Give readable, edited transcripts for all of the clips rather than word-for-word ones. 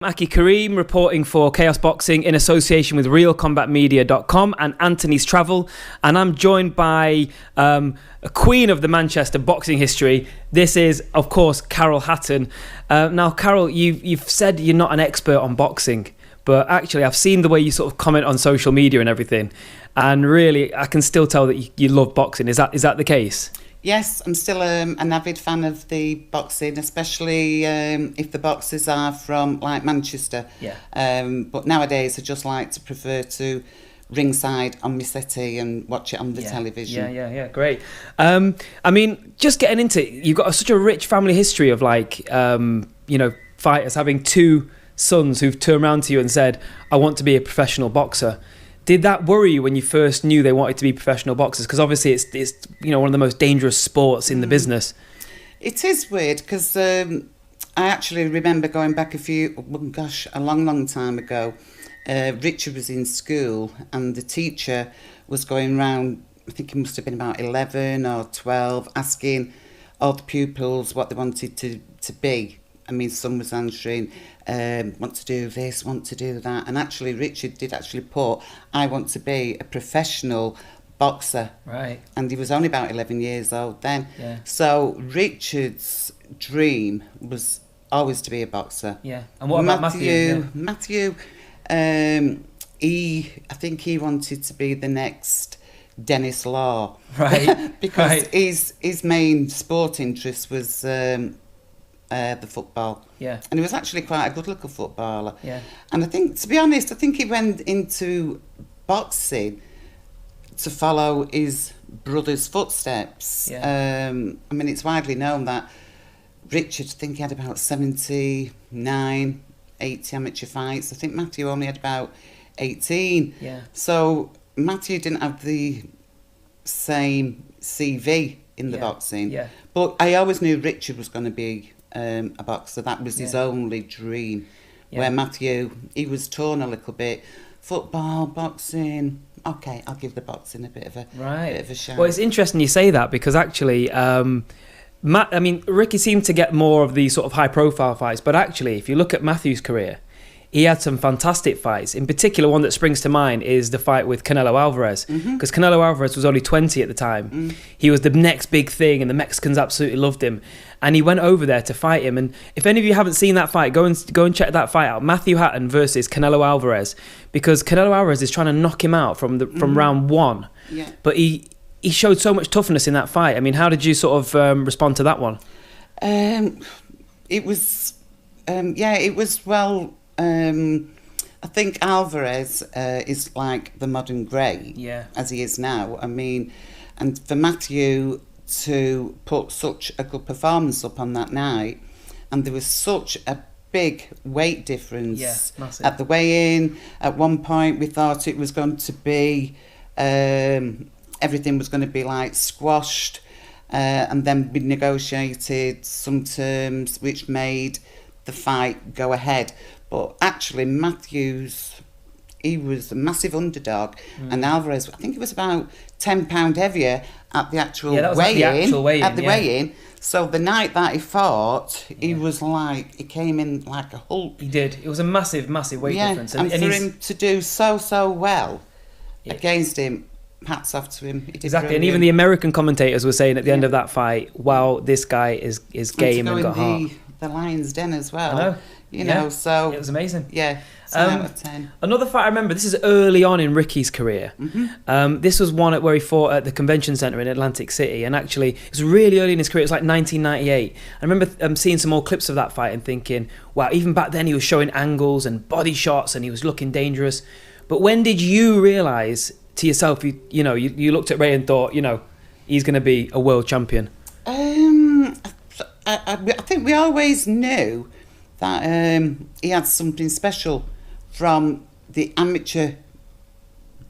Aki Karim reporting for Chaos Boxing in association with RealCombatMedia.com and Anthony's Travel, and I'm joined by a queen of the Manchester boxing history. This is, of course, Carol Hatton. Now, Carol, you've said you're not an expert on boxing, but actually I've seen the way you sort of comment on social media and everything, and really I can still tell that you love boxing. Is that the case? Yes, I'm still an avid fan of the boxing, especially if the boxers are from like Manchester. Yeah. But nowadays I just like to prefer to ringside on my settee and watch it on the television. Yeah, great. I mean, just getting into it, you've got such a rich family history of fighters having two sons who've turned around to you and said, I want to be a professional boxer. Did that worry you when you first knew they wanted to be professional boxers? Because obviously it's one of the most dangerous sports in the business. It is weird because I actually remember going back a long time ago. Richard was in school and the teacher was going round, I think he must have been about 11 or 12, asking all the pupils what they wanted to be. I mean, some was answering, want to do this, want to do that. And actually, Richard did actually put, I want to be a professional boxer. Right. And he was only about 11 years old then. Yeah. So Richard's dream was always to be a boxer. Yeah. And what about Matthew? Matthew, I think he wanted to be the next Dennis Law. Right. Because his main sport interest was the football. Yeah. And he was actually quite a good-looking footballer. Yeah. And I think, to be honest, he went into boxing to follow his brother's footsteps. Yeah. I mean, it's widely known that Richard, I think he had about 79, 80 amateur fights. I think Matthew only had about 18. Yeah. So Matthew didn't have the same CV in the boxing. Yeah. But I always knew Richard was going to be a boxer. That was his only dream. Yeah. Where Matthew, he was torn a little bit. Football, boxing. Okay, I'll give the boxing a bit of a shot. Well, it's interesting you say that because actually, Ricky seemed to get more of these sort of high-profile fights, but actually, if you look at Matthew's career, he had some fantastic fights. In particular, one that springs to mind is the fight with Canelo Alvarez. Because Canelo Alvarez was only 20 at the time. He was the next big thing, and the Mexicans absolutely loved him. And he went over there to fight him. And if any of you haven't seen that fight, go and check that fight out. Matthew Hatton versus Canelo Alvarez. Because Canelo Alvarez is trying to knock him out from round one. Yeah. But he showed so much toughness in that fight. I mean, how did you sort of respond to that one? It was well... I think Alvarez is like the modern great, as he is now. I mean, and for Matthew to put such a good performance up on that night, and there was such a big weight difference at the weigh-in. At one point, we thought it was going to be everything was going to be like squashed, and then we negotiated some terms which made the fight go ahead. But actually, he was a massive underdog, and Alvarez, I think he was about 10 pound heavier at the actual weigh-in. So the night that he fought, he was like, he came in like a Hulk. He did. It was a massive weight difference. And for him to do so well against him, hats off to him. He did exactly, brilliant. And even the American commentators were saying at the end of that fight, wow, this guy is game and got heart. The Lion's Den as well. I know. You know, so... It was amazing. Yeah, 10 out of 10. Another fight I remember, this is early on in Ricky's career. This was one where he fought at the Convention Centre in Atlantic City, and actually, it was really early in his career, it was like 1998. I remember seeing some more clips of that fight and thinking, wow, even back then he was showing angles and body shots and he was looking dangerous. But when did you realise to yourself, you looked at Ray and thought, he's going to be a world champion? I think we always knew that he had something special from the amateur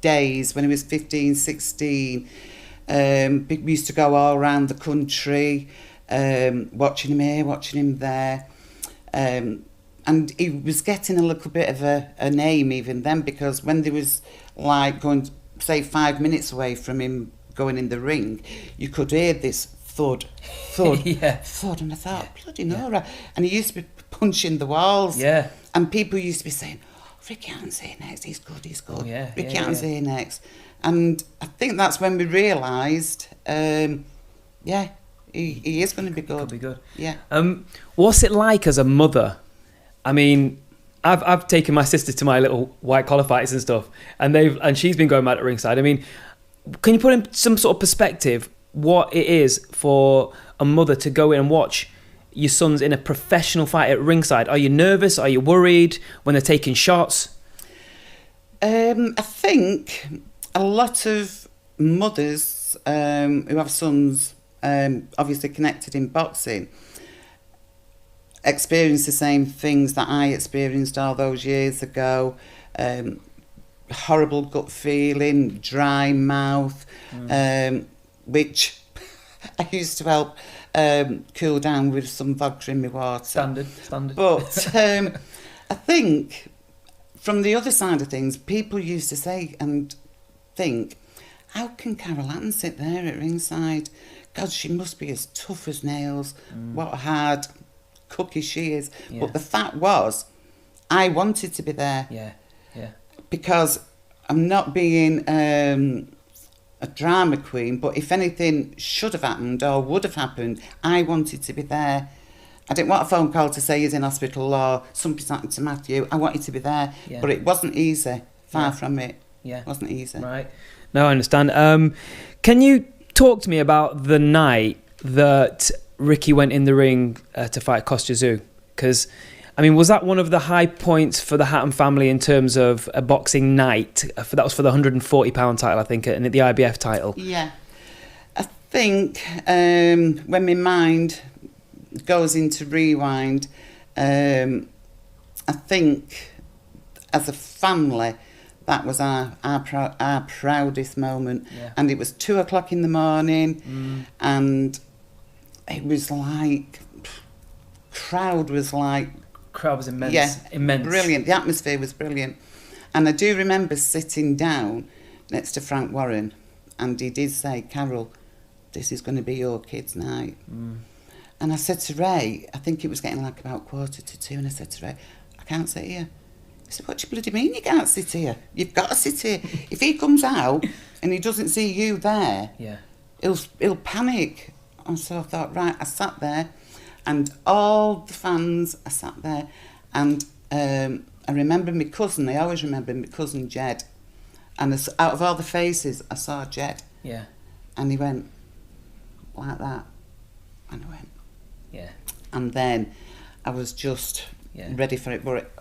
days when he was 15, 16. We used to go all around the country, watching him here, watching him there. And he was getting a little bit of a name even then, because when there was like going, say, 5 minutes away from him going in the ring, you could hear this thud, thud, thud, and I thought, bloody Nora. And he used to be punching the walls. Yeah. And people used to be saying, Ricky Hatton's here next, he's good. Ricky Hatton's here next. And I think that's when we realised, he is going to be good. Could be good. Yeah. What's it like as a mother? I mean, I've taken my sister to my little white collar fights and stuff, and she's been going mad at ringside. I mean, can you put in some sort of perspective what it is for a mother to go in and watch your sons in a professional fight at ringside? Are you nervous? Are you worried when they're taking shots? I think a lot of mothers who have sons obviously connected in boxing experience the same things that I experienced all those years ago. Horrible gut feeling, dry mouth, which I used to help cool down with some vodka in my water. Standard. But I think from the other side of things, people used to say and think, how can Carol Hatton sit there at ringside? God, she must be as tough as nails. What a hard cookie she is. Yeah. But the fact was, I wanted to be there. Yeah. Because I'm not being a drama queen, but if anything should have happened or would have happened, I wanted to be there. I didn't want a phone call to say he's in hospital or something's happened to Matthew. I wanted to be there, but it wasn't easy. Far from it. Yeah, it wasn't easy. Right. No, I understand. Can you talk to me about the night that Ricky went in the ring to fight Kostya Tszyu? Because, I mean, was that one of the high points for the Hatton family in terms of a boxing night? That was for the £140 title, I think, and the IBF title. Yeah. I think when my mind goes into rewind, I think as a family, that was our proudest moment. Yeah. And it was 2:00 in the morning, and it was like, crowd was immense. Yeah, immense. Brilliant. The atmosphere was brilliant. And I do remember sitting down next to Frank Warren, and he did say, Carol, this is going to be your kids' night. And I said to Ray, I think it was getting like about 1:45, and I said to Ray, I can't sit here. He said, what do you bloody mean you can't sit here? You've got to sit here. If he comes out and he doesn't see you there, he'll panic. And so I thought, right, I sat there, and all the fans, I sat there, and I remember my cousin, I always remember my cousin Jed, and out of all the faces, I saw Jed. Yeah. And he went, like that. And I went, yeah. And then I was just ready for it. But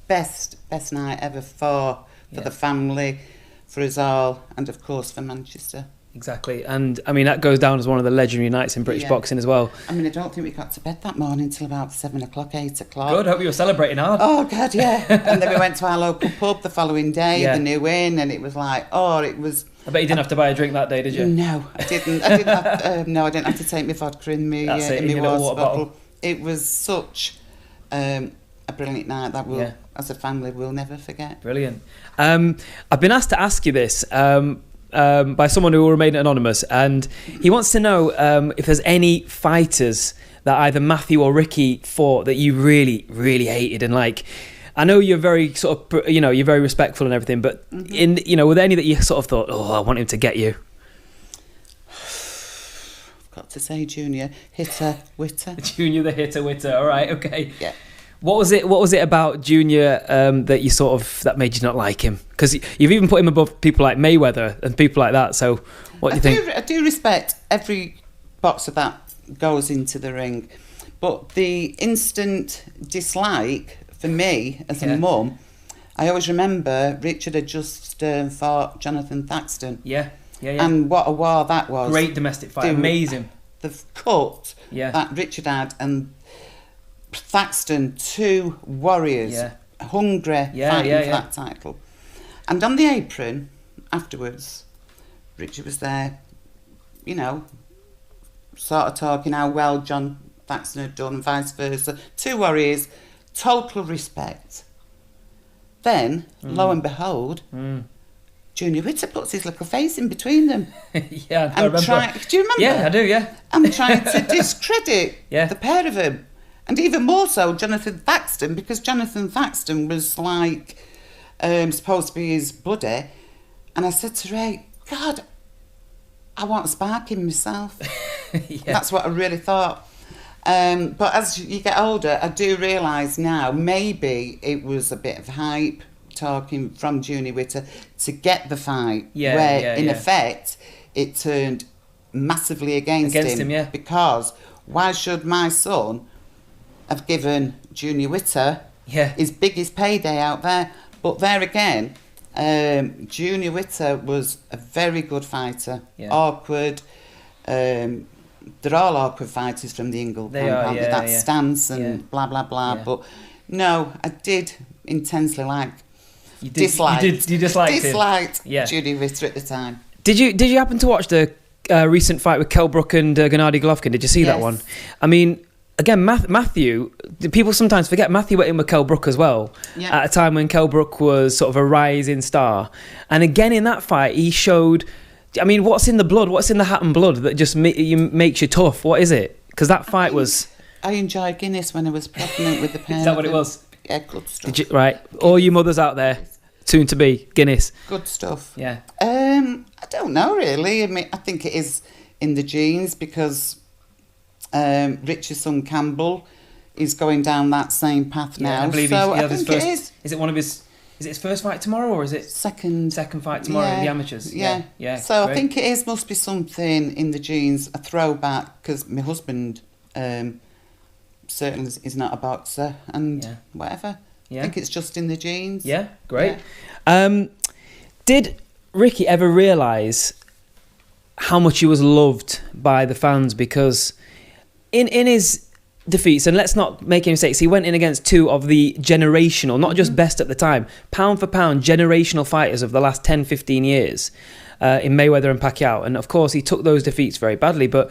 best night ever for the family, for us all, and of course for Manchester. Exactly. And I mean, that goes down as one of the legendary nights in British boxing as well. I mean, I don't think we got to bed that morning till about 7:00, 8:00. Good, hope you were celebrating hard. Oh God, yeah. And then we went to our local pub the following day, the New Inn, and it was like, it was. I bet you didn't have to buy a drink that day, did you? No, I didn't. I didn't have to take my vodka in my water bottle. It was such a brilliant night that we'll, as a family, we'll never forget. Brilliant. I've been asked to ask you this by someone who will remain anonymous, and he wants to know if there's any fighters that either Matthew or Ricky fought that you really, really hated, and like. I know you're very sort of, you're very respectful and everything, but were there any that you sort of thought, I want him to get you? I've got to say, Junior, hitter, witter. Junior, the hitter, witter. All right, okay. Yeah. What was it about Junior that you that made you not like him? Because you've even put him above people like Mayweather and people like that. So, what do you think? I do respect every boxer that goes into the ring, but the instant dislike. For me, as a mum, I always remember Richard had just fought Jonathan Thaxton. Yeah. And what a war that was. Great domestic fight, amazing. The cut that Richard had, and Thaxton, two warriors, hungry, fighting for that title. And on the apron, afterwards, Richard was there, sort of talking how well John Thaxton had done and vice versa. Two warriors, total respect. Then, lo and behold, Junior Witter puts his little face in between them. I remember. Do you remember? Yeah, I do, yeah. I'm trying to discredit the pair of them. And even more so, Jonathan Thaxton, because Jonathan Thaxton was like supposed to be his buddy. And I said to Ray, God, I want to spark him myself. That's what I really thought. But as you get older, I do realise now maybe it was a bit of hype talking from Junior Witter to get the fight. In effect, it turned massively against him. Because why should my son have given Junior Witter his biggest payday out there? But there again, Junior Witter was a very good fighter. Awkward. They're all awkward fighters from the Ingle camp, aren't they? That stance and blah, blah, blah. But no, I did intensely disliked Junior Witter at the time. Did you happen to watch the recent fight with Kell Brook and Gennady Golovkin? Did you see that one? I mean, again, Matthew, people sometimes forget Matthew went in with Kell Brook as well at a time when Kell Brook was sort of a rising star. And again, in that fight, he showed, I mean, what's in the blood, what's in the Hatton blood that just makes you tough? What is it? Because that fight was... I enjoyed Guinness when I was pregnant with the pair. Is that what it was? Yeah, good stuff. Right, all you mothers out there, soon to be, Guinness. Good stuff. Yeah. I don't know, really. I mean, I think it is in the genes because Richardson Campbell is going down that same path now. I believe so I think it is. Is it one of his... Is it his first fight tomorrow, or is it second fight tomorrow in the amateurs? Yeah. So great. I think it is must be something in the genes, a throwback, because my husband certainly is not a boxer and whatever. I think it's just in the genes. Yeah, great. Yeah. Did Ricky ever realise how much he was loved by the fans? Because in his defeats, and let's not make any mistakes, he went in against two of the generational, not just best at the time, pound for pound generational fighters of the last 10, 15 years in Mayweather and Pacquiao. And of course, he took those defeats very badly. But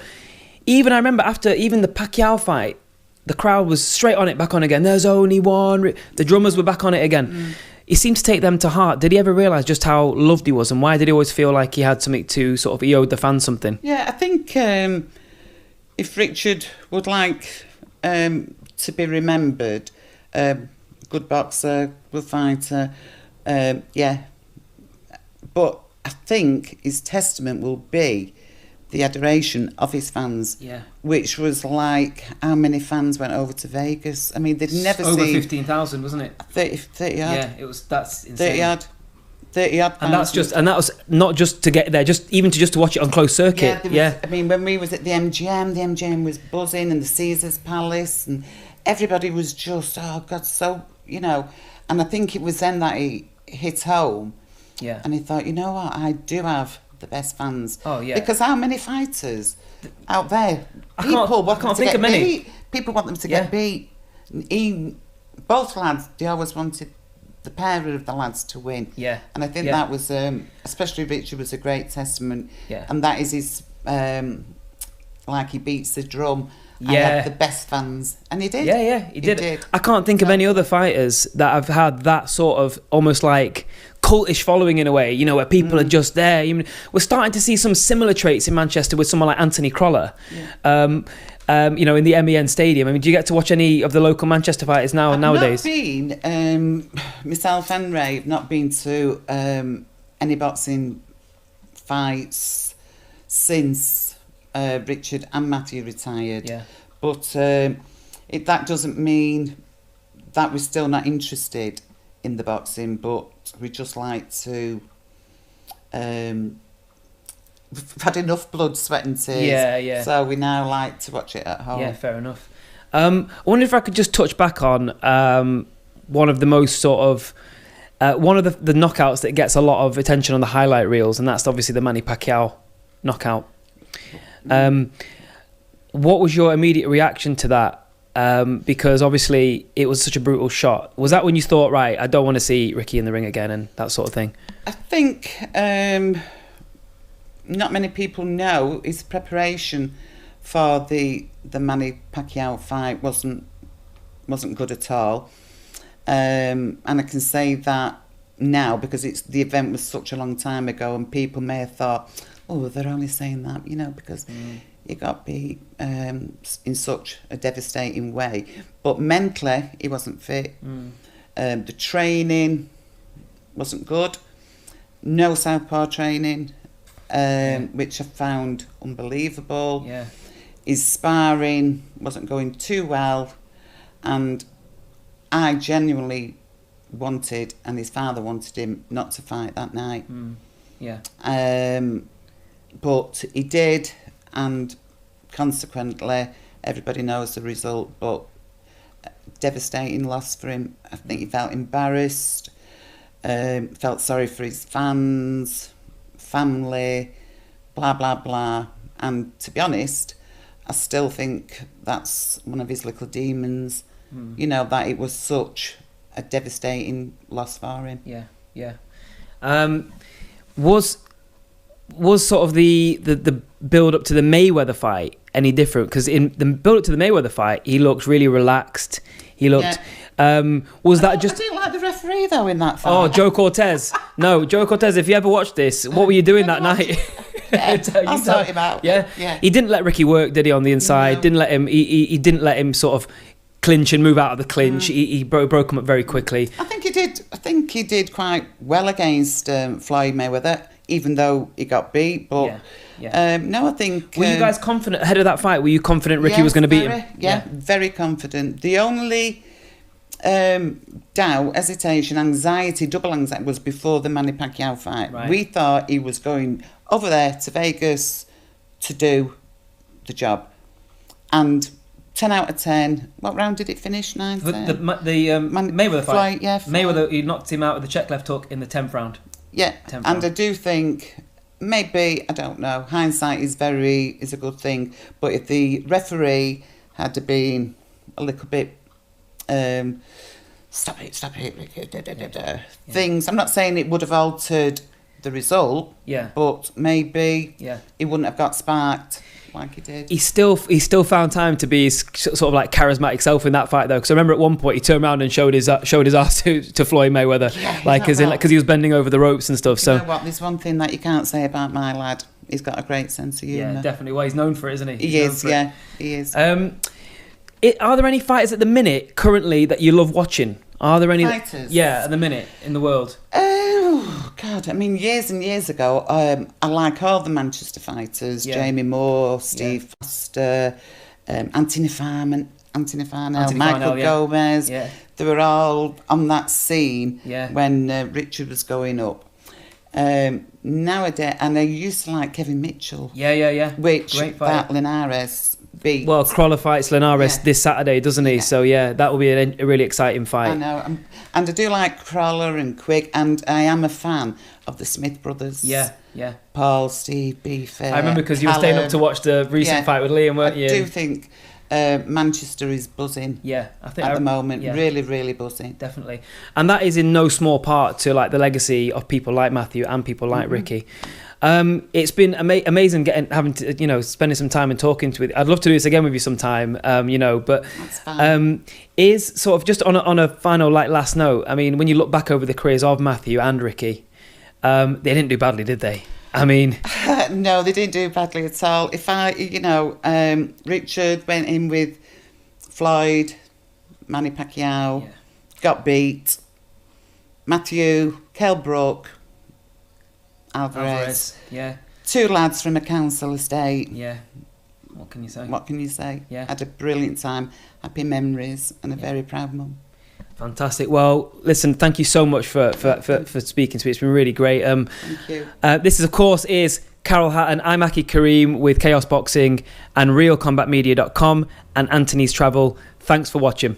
even I remember after even the Pacquiao fight, the crowd was straight on it, back on again. There's only one. The drummers were back on it again. He seemed to take them to heart. Did he ever realise just how loved he was, and why did he always feel like he had something to sort of, he owed the fans something? Yeah, I think if Richard would like to be remembered, good boxer, good fighter, but I think his testament will be the adoration of his fans, which was like how many fans went over to Vegas. I mean, they'd never over seen... Over 15,000, wasn't it? 30 odd. Yeah, that's insane. 30 odd. And that was not just to get there, just to watch it on closed circuit. I mean, when we was at the MGM was buzzing, and the Caesars Palace, and everybody was just, oh God, so, you know. And I think it was then that he hit home. Yeah. And he thought, you know what, I do have the best fans. Oh yeah. Because how many fighters out there? I can't think of many. People want them to get beat. Both lads, they always wanted the pair of the lads to win. Yeah. And I think that was, especially Richard, was a great testament. Yeah. And that is his, like he beats the drum. I had the best fans, and he did. Yeah, he did. I can't think of any other fighters that have had that sort of almost like cultish following in a way, you know, where people are just there. We're starting to see some similar traits in Manchester with someone like Anthony Crolla, you know, in the MEN Stadium. I mean, do you get to watch any of the local Manchester fighters nowadays? I've not been, myself and Ray, have not been to any boxing fights since Richard and Matthew retired. Yeah. But that doesn't mean that we're still not interested in the boxing, but we just like to... we've had enough blood, sweat and tears. So we now like to watch it at home. Yeah, fair enough. I wonder if I could just touch back on one of the most sort of... one of the knockouts that gets a lot of attention on the highlight reels, and that's obviously the Manny Pacquiao knockout. What was your immediate reaction to that? Because obviously it was such a brutal shot. Was that when you thought, right, I don't want to see Ricky in the ring again and that sort of thing? I think not many people know his preparation for the Manny Pacquiao fight wasn't good at all. And I can say that now because the event was such a long time ago, and people may have thought, oh, they're only saying that, you know, because he got beat in such a devastating way. But mentally, he wasn't fit. The training wasn't good. No southpaw training, which I found unbelievable. Yeah. His sparring wasn't going too well, and I genuinely wanted, and his father wanted him not to fight that night. Yeah. But he did, and consequently, everybody knows the result, but devastating loss for him. I think he felt embarrassed, felt sorry for his fans, family, blah, blah, blah. And to be honest, I still think that's one of his little demons, you know, that it was such a devastating loss for him. Yeah, yeah. Was sort of the build up to the Mayweather fight any different? Because in the build up to the Mayweather fight, he looked really relaxed. He looked. Was that just? I didn't like the referee though in that fight. Oh, Joe Cortez. No, Joe Cortez. If you ever watched this, what were you doing that night? I'll sort him out. Yeah. He didn't let Ricky work, did he? On the inside, No. didn't let him. He didn't let him sort of clinch and move out of the clinch. He broke him up very quickly. I think he did quite well against Floyd Mayweather, even though he got beat. But no, I think. Were you guys confident ahead of that fight? Were you confident Ricky was going to beat him? Yeah, very confident. The only doubt, hesitation, anxiety, double anxiety was before the Manny Pacquiao fight. Right. We thought he was going over there to Vegas to do the job, and 10 out of 10. What round did it finish? 9, 10? The Mayweather fight. Floyd, yeah, Mayweather, he knocked him out with the check left hook in the 10th round. Yeah, and I do think maybe, I don't know, hindsight is a good thing, but if the referee had been a little bit stop it, things, I'm not saying it would have altered the result, but maybe he wouldn't have got sparked like he did. He still found time to be his sort of like charismatic self in that fight though, because I remember at one point he turned around and showed his ass to Floyd Mayweather, because he was bending over the ropes and stuff. So you know what? There's one thing that you can't say about my lad. He's got a great sense of humour. Yeah, definitely. Well, he's known for it, isn't he? He is. Are there any fighters at the minute currently that you love watching? Are there any fighters? At the minute in the world. Oh God! I mean, years and years ago, I like all the Manchester fighters: Jamie Moore, Steve Foster, Anthony Farnell, Michael Gomez. Yeah. They were all on that scene when Richard was going up. Nowadays, and I used to like Kevin Mitchell. Yeah. Which that Linares beat. Well, Crawler fights Linares this Saturday, doesn't he? Yeah. So that will be a really exciting fight. I know, and I do like Crawler and Quick, and I am a fan of the Smith brothers. Yeah. Paul, Steve, Beef. I remember because you were staying up to watch the recent fight with Liam, weren't you? I do think Manchester is buzzing. Yeah, I think at the moment, really, really buzzing. Definitely, and that is in no small part to like the legacy of people like Matthew and people like Ricky. It's been amazing having to spending some time and talking to you. I'd love to do this again with you sometime. But is sort of just on a final last note. I mean, when you look back over the careers of Matthew and Ricky, they didn't do badly, did they? I mean, no, they didn't do badly at all. If Richard went in with Floyd, Manny Pacquiao, got beat. Matthew, Kell Brook, Alvarez. Two lads from a council estate. Yeah. What can you say? Yeah. Had a brilliant time, happy memories, and a very proud mum. Fantastic. Well, listen, thank you so much for speaking to me. It's been really great. Thank you. This is, of course, is Carol Hatton. I'm Aki Karim with Chaos Boxing and RealCombatMedia.com and Anthony's Travel. Thanks for watching.